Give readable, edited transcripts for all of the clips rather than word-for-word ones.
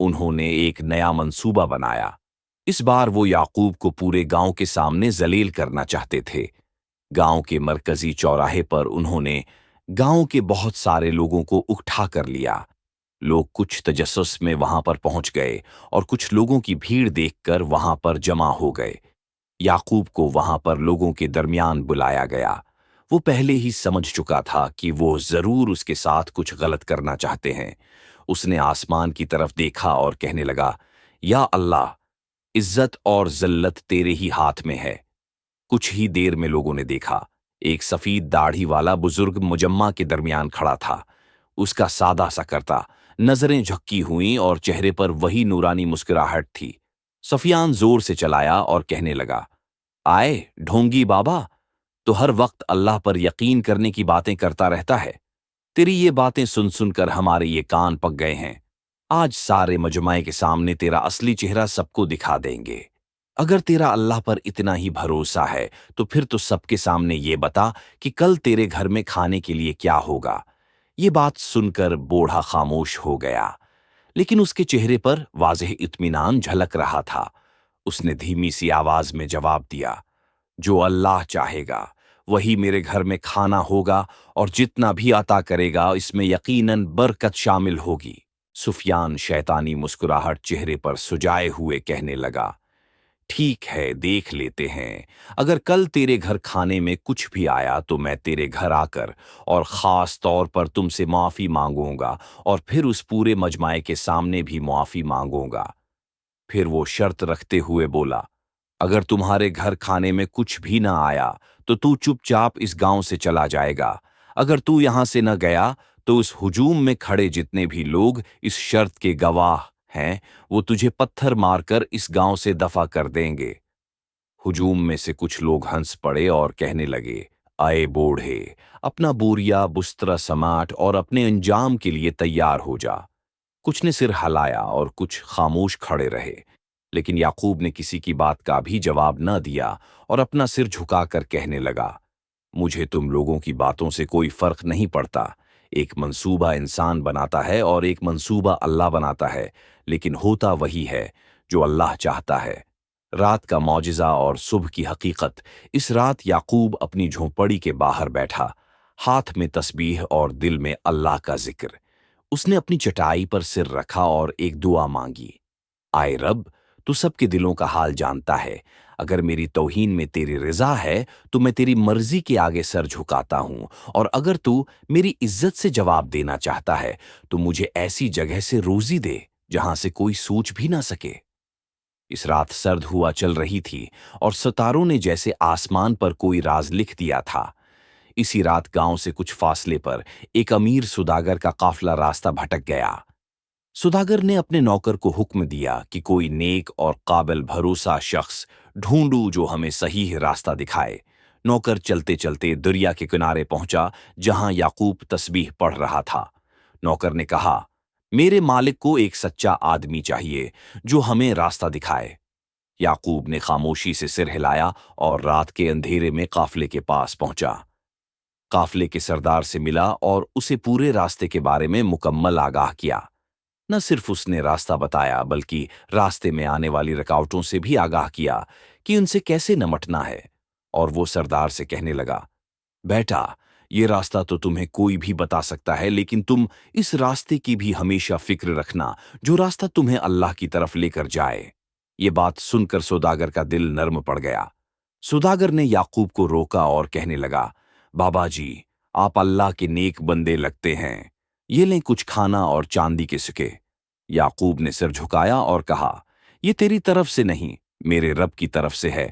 انہوں نے ایک نیا منصوبہ بنایا۔ اس بار وہ یعقوب کو پورے گاؤں کے سامنے ذلیل کرنا چاہتے تھے۔ گاؤں کے مرکزی چوراہے پر انہوں نے گاؤں کے بہت سارے لوگوں کو اکٹھا کر لیا۔ لوگ کچھ تجسس میں وہاں پر پہنچ گئے اور کچھ لوگوں کی بھیڑ دیکھ کر وہاں پر جمع ہو گئے۔ یعقوب کو وہاں پر لوگوں کے درمیان بلایا گیا۔ وہ پہلے ہی سمجھ چکا تھا کہ وہ ضرور اس کے ساتھ کچھ غلط کرنا چاہتے ہیں۔ اس نے آسمان کی طرف دیکھا اور کہنے لگا، یا اللہ، عزت اور ذلت تیرے ہی ہاتھ میں ہے۔ کچھ ہی دیر میں لوگوں نے دیکھا ایک سفید داڑھی والا بزرگ مجمع کے درمیان کھڑا تھا۔ اس کا سادہ سا کرتا، نظریں جھکی ہوئیں اور چہرے پر وہی نورانی مسکراہٹ تھی۔ سفیان زور سے چلایا اور کہنے لگا، آئے ڈھونگی بابا، تو ہر وقت اللہ پر یقین کرنے کی باتیں کرتا رہتا ہے۔ تیری یہ باتیں سن سن کر ہمارے یہ کان پک گئے ہیں۔ آج سارے مجمع کے سامنے تیرا اصلی چہرہ سب کو دکھا دیں گے۔ اگر تیرا اللہ پر اتنا ہی بھروسہ ہے تو پھر تو سب کے سامنے یہ بتا کہ کل تیرے گھر میں کھانے کے لیے کیا ہوگا۔ یہ بات سن کر بوڑھا خاموش ہو گیا، لیکن اس کے چہرے پر واضح اطمینان جھلک رہا تھا۔ اس نے دھیمی سی آواز میں جواب دیا، جو اللہ چاہے گا وہی میرے گھر میں کھانا ہوگا، اور جتنا بھی عطا کرے گا اس میں یقیناً برکت شامل ہوگی۔ سفیان شیطانی مسکراہٹ چہرے پر سجائے ہوئے کہنے لگا، ٹھیک ہے، دیکھ لیتے ہیں۔ اگر کل تیرے گھر کھانے میں کچھ بھی آیا تو میں تیرے گھر آ کر اور خاص طور پر تم سے معافی مانگوں گا، اور پھر اس پورے مجمع کے سامنے بھی معافی مانگوں گا۔ پھر وہ شرط رکھتے ہوئے بولا، اگر تمہارے گھر کھانے میں کچھ بھی نہ آیا تو چپ چاپ اس گاؤں سے چلا جائے گا۔ اگر تو یہاں سے نہ گیا تو اس ہجوم میں کھڑے جتنے بھی لوگ اس شرط کے گواہ ہیں وہ تجھے پتھر مار کر اس گاؤں سے دفع کر دیں گے۔ ہجوم میں سے کچھ لوگ ہنس پڑے اور کہنے لگے، آئے بوڑھے، اپنا بوریا بسترا سماٹ اور اپنے انجام کے لیے تیار ہو جا۔ کچھ نے سر ہلایا اور کچھ خاموش کھڑے رہے، لیکن یعقوب نے کسی کی بات کا بھی جواب نہ دیا اور اپنا سر جھکا کر کہنے لگا، مجھے تم لوگوں کی باتوں سے کوئی فرق نہیں پڑتا۔ ایک منصوبہ انسان بناتا ہے اور ایک منصوبہ اللہ بناتا ہے، لیکن ہوتا وہی ہے جو اللہ چاہتا ہے۔ رات کا معجزہ اور صبح کی حقیقت۔ اس رات یعقوب اپنی جھونپڑی کے باہر بیٹھا، ہاتھ میں تسبیح اور دل میں اللہ کا ذکر۔ اس نے اپنی چٹائی پر سر رکھا اور ایک دعا مانگی، آئے رب، تو سب کے دلوں کا حال جانتا ہے۔ اگر میری توہین میں تیری رضا ہے تو میں تیری مرضی کے آگے سر جھکاتا ہوں، اور اگر تو میری عزت سے جواب دینا چاہتا ہے تو مجھے ایسی جگہ سے روزی دے جہاں سے کوئی سوچ بھی نہ سکے۔ اس رات سرد ہوا چل رہی تھی اور ستاروں نے جیسے آسمان پر کوئی راز لکھ دیا تھا۔ اسی رات گاؤں سے کچھ فاصلے پر ایک امیر سوداگر کا قافلہ راستہ بھٹک گیا۔ سوداگر نے اپنے نوکر کو حکم دیا کہ کوئی نیک اور قابل بھروسہ شخص ڈھونڈو جو ہمیں صحیح راستہ دکھائے۔ نوکر چلتے چلتے دریا کے کنارے پہنچا جہاں یعقوب تسبیح پڑھ رہا تھا۔ نوکر نے کہا، میرے مالک کو ایک سچا آدمی چاہیے جو ہمیں راستہ دکھائے۔ یعقوب نے خاموشی سے سر ہلایا اور رات کے اندھیرے میں قافلے کے پاس پہنچا۔ قافلے کے سردار سے ملا اور اسے پورے راستے کے بارے میں مکمل آگاہ کیا۔ نہ صرف اس نے راستہ بتایا بلکہ راستے میں آنے والی رکاوٹوں سے بھی آگاہ کیا کہ ان سے کیسے نمٹنا ہے، اور وہ سردار سے کہنے لگا، بیٹا، یہ راستہ تو تمہیں کوئی بھی بتا سکتا ہے، لیکن تم اس راستے کی بھی ہمیشہ فکر رکھنا جو راستہ تمہیں اللہ کی طرف لے کر جائے۔ یہ بات سن کر سوداگر کا دل نرم پڑ گیا۔ سوداگر نے یعقوب کو روکا اور کہنے لگا، بابا جی، آپ اللہ کے نیک بندے لگتے ہیں، یہ لیں کچھ کھانا اور چاندی کے سکے۔ یعقوب نے سر جھکایا اور کہا، یہ تیری طرف سے نہیں، میرے رب کی طرف سے ہے۔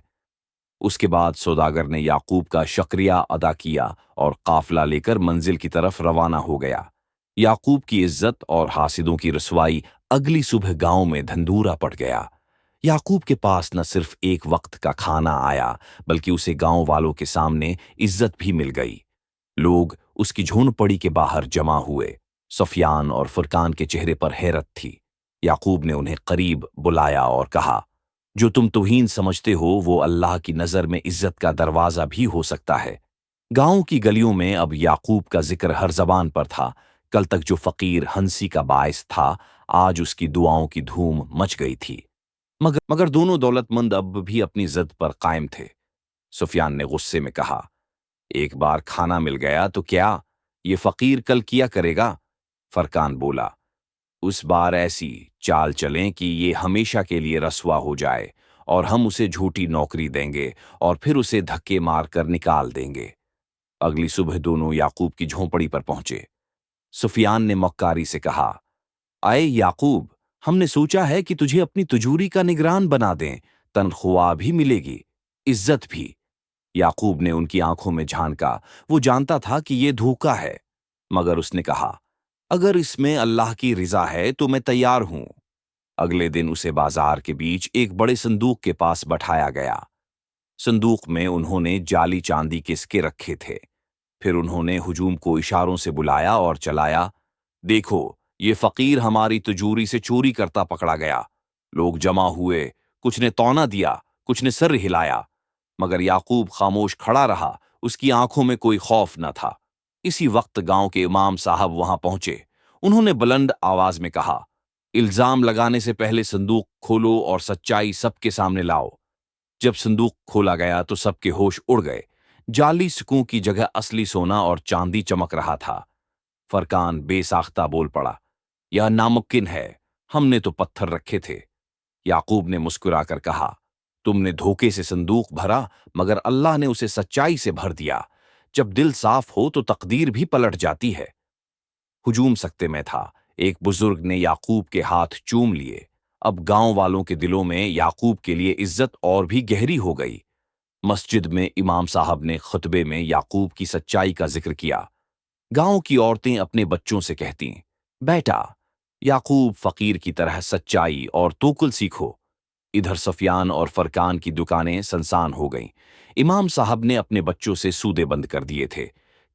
اس کے بعد سوداگر نے یعقوب کا شکریہ ادا کیا اور قافلہ لے کر منزل کی طرف روانہ ہو گیا۔ یعقوب کی عزت اور حاسدوں کی رسوائی اگلی صبح گاؤں میں دھندورا پڑ گیا۔ یعقوب کے پاس نہ صرف ایک وقت کا کھانا آیا بلکہ اسے گاؤں والوں کے سامنے عزت بھی مل گئی۔ لوگ اس کی جھونپڑی کے باہر جمع ہوئے۔ سفیان اور فرقان کے چہرے پر حیرت تھی۔ یعقوب نے انہیں قریب بلایا اور کہا، جو تم توہین سمجھتے ہو وہ اللہ کی نظر میں عزت کا دروازہ بھی ہو سکتا ہے۔ گاؤں کی گلیوں میں اب یعقوب کا ذکر ہر زبان پر تھا۔ کل تک جو فقیر ہنسی کا باعث تھا آج اس کی دعاؤں کی دھوم مچ گئی تھی، مگر دونوں دولت مند اب بھی اپنی ضد پر قائم تھے۔ سفیان نے غصے میں کہا، ایک بار کھانا مل گیا تو کیا یہ فقیر کل کیا کرے گا؟ فرقان بولا، اس بار ایسی چال چلیں کہ یہ ہمیشہ کے لیے رسوا ہو جائے، اور ہم اسے جھوٹی نوکری دیں گے اور پھر اسے دھکے مار کر نکال دیں گے۔ اگلی صبح دونوں یعقوب کی جھونپڑی پر پہنچے۔ سفیان نے مکاری سے کہا، اے یعقوب، ہم نے سوچا ہے کہ تجھے اپنی تجوری کا نگران بنا دیں، تنخواہ بھی ملے گی، عزت بھی۔ یعقوب نے ان کی آنکھوں میں جھانکا، وہ جانتا تھا کہ یہ دھوکا ہے، مگر اس نے کہا، اگر اس میں اللہ کی رضا ہے تو میں تیار ہوں۔ اگلے دن اسے بازار کے بیچ ایک بڑے صندوق کے پاس بٹھایا گیا۔ صندوق میں انہوں نے جعلی چاندی کے سکے رکھے تھے۔ پھر انہوں نے ہجوم کو اشاروں سے بلایا اور چلایا، دیکھو یہ فقیر ہماری تجوری سے چوری کرتا پکڑا گیا۔ لوگ جمع ہوئے، کچھ نے تونا دیا، کچھ نے سر ہلایا، مگر یعقوب خاموش کھڑا رہا، اس کی آنکھوں میں کوئی خوف نہ تھا۔ اسی وقت گاؤں کے امام صاحب وہاں پہنچے۔ انہوں نے بلند آواز میں کہا، الزام لگانے سے پہلے صندوق کھولو اور سچائی سب کے سامنے لاؤ۔ جب صندوق کھولا گیا تو سب کے ہوش اڑ گئے۔ جعلی سکوں کی جگہ اصلی سونا اور چاندی چمک رہا تھا۔ فرقان بے ساختہ بول پڑا، یہ ناممکن ہے، ہم نے تو پتھر رکھے تھے۔ یعقوب نے مسکرا کر کہا، تم نے دھوکے سے صندوق بھرا، مگر اللہ نے اسے سچائی سے بھر دیا۔ جب دل صاف ہو تو تقدیر بھی پلٹ جاتی ہے۔ ہجوم سکتے میں تھا۔ ایک بزرگ نے یعقوب کے ہاتھ چوم لیے۔ اب گاؤں والوں کے دلوں میں یعقوب کے لیے عزت اور بھی گہری ہو گئی۔ مسجد میں امام صاحب نے خطبے میں یعقوب کی سچائی کا ذکر کیا۔ گاؤں کی عورتیں اپنے بچوں سے کہتیں، بیٹا، یعقوب فقیر کی طرح سچائی اور توکل سیکھو۔ ادھر سفیان اور فرقان کی دکانیں سنسان ہو گئیں۔ امام صاحب نے اپنے بچوں سے سودے بند کر دیے تھے۔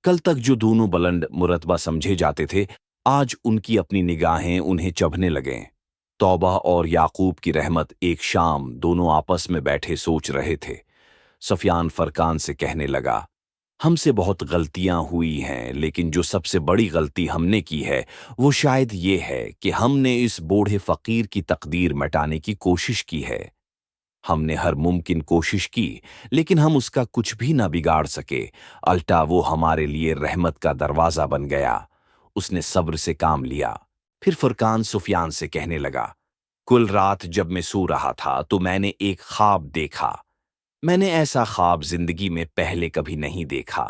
کل تک جو دونوں بلند مرتبہ سمجھے جاتے تھے، آج ان کی اپنی نگاہیں انہیں چبھنے لگیں۔ توبہ اور یعقوب کی رحمت ایک شام دونوں آپس میں بیٹھے سوچ رہے تھے۔ سفیان فرقان سے کہنے لگا، ہم سے بہت غلطیاں ہوئی ہیں، لیکن جو سب سے بڑی غلطی ہم نے کی ہے وہ شاید یہ ہے کہ ہم نے اس بوڑھے فقیر کی تقدیر مٹانے کی کوشش کی ہے۔ ہم نے ہر ممکن کوشش کی، لیکن ہم اس کا کچھ بھی نہ بگاڑ سکے، الٹا وہ ہمارے لیے رحمت کا دروازہ بن گیا۔ اس نے صبر سے کام لیا۔ پھر فرقان سفیان سے کہنے لگا، کل رات جب میں سو رہا تھا تو میں نے ایک خواب دیکھا۔ میں نے ایسا خواب زندگی میں پہلے کبھی نہیں دیکھا۔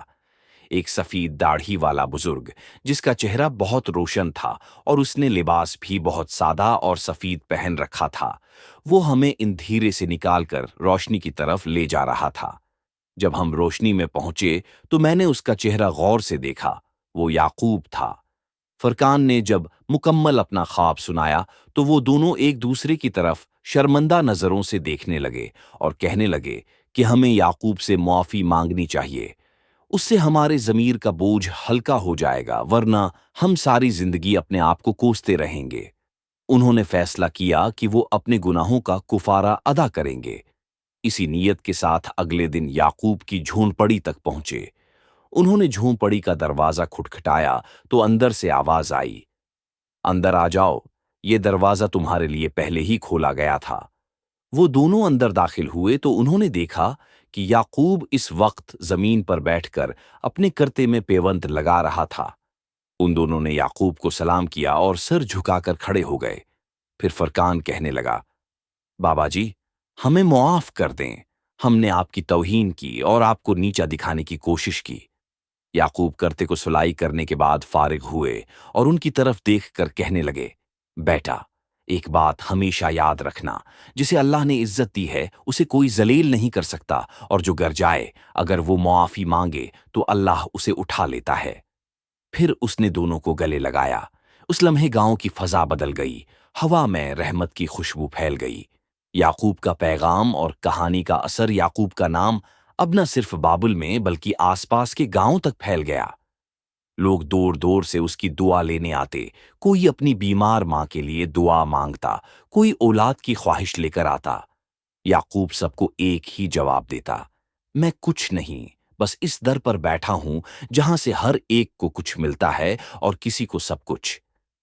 ایک سفید داڑھی والا بزرگ، جس کا چہرہ بہت روشن تھا اور اس نے لباس بھی بہت سادہ اور سفید پہن رکھا تھا، وہ ہمیں اندھیرے سے نکال کر روشنی کی طرف لے جا رہا تھا۔ جب ہم روشنی میں پہنچے تو میں نے اس کا چہرہ غور سے دیکھا، وہ یعقوب تھا۔ فرقان نے جب مکمل اپنا خواب سنایا تو وہ دونوں ایک دوسرے کی طرف شرمندہ نظروں سے دیکھنے لگے اور کہنے لگے کہ ہمیں یعقوب سے معافی مانگنی چاہیے، اس سے ہمارے ضمیر کا بوجھ ہلکا ہو جائے گا، ورنہ ہم ساری زندگی اپنے آپ کو کوستے رہیں گے۔ انہوں نے فیصلہ کیا کہ وہ اپنے گناہوں کا کفارہ ادا کریں گے۔ اسی نیت کے ساتھ اگلے دن یعقوب کی جھونپڑی تک پہنچے۔ انہوں نے جھونپڑی کا دروازہ کھٹکھٹایا تو اندر سے آواز آئی، اندر آ جاؤ، یہ دروازہ تمہارے لیے پہلے ہی کھولا گیا تھا۔ وہ دونوں اندر داخل ہوئے تو انہوں نے دیکھا کہ یعقوب اس وقت زمین پر بیٹھ کر اپنے کرتے میں پیوند لگا رہا تھا۔ ان دونوں نے یعقوب کو سلام کیا اور سر جھکا کر کھڑے ہو گئے۔ پھر فرقان کہنے لگا، بابا جی، ہمیں معاف کر دیں، ہم نے آپ کی توہین کی اور آپ کو نیچا دکھانے کی کوشش کی۔ یعقوب کرتے کو سلائی کرنے کے بعد فارغ ہوئے اور ان کی طرف دیکھ کر کہنے لگے، بیٹا، ایک بات ہمیشہ یاد رکھنا، جسے اللہ نے عزت دی ہے اسے کوئی ذلیل نہیں کر سکتا، اور جو گر جائے اگر وہ معافی مانگے تو اللہ اسے اٹھا لیتا ہے۔ پھر اس نے دونوں کو گلے لگایا۔ اس لمحے گاؤں کی فضا بدل گئی، ہوا میں رحمت کی خوشبو پھیل گئی۔ یعقوب کا پیغام اور کہانی کا اثر، یعقوب کا نام اب نہ صرف بابل میں بلکہ آس پاس کے گاؤں تک پھیل گیا۔ لوگ دور دور سے اس کی دعا لینے آتے، کوئی اپنی بیمار ماں کے لیے دعا مانگتا، کوئی اولاد کی خواہش لے کر آتا۔ یعقوب سب کو ایک ہی جواب دیتا، میں کچھ نہیں، بس اس در پر بیٹھا ہوں جہاں سے ہر ایک کو کچھ ملتا ہے اور کسی کو سب کچھ۔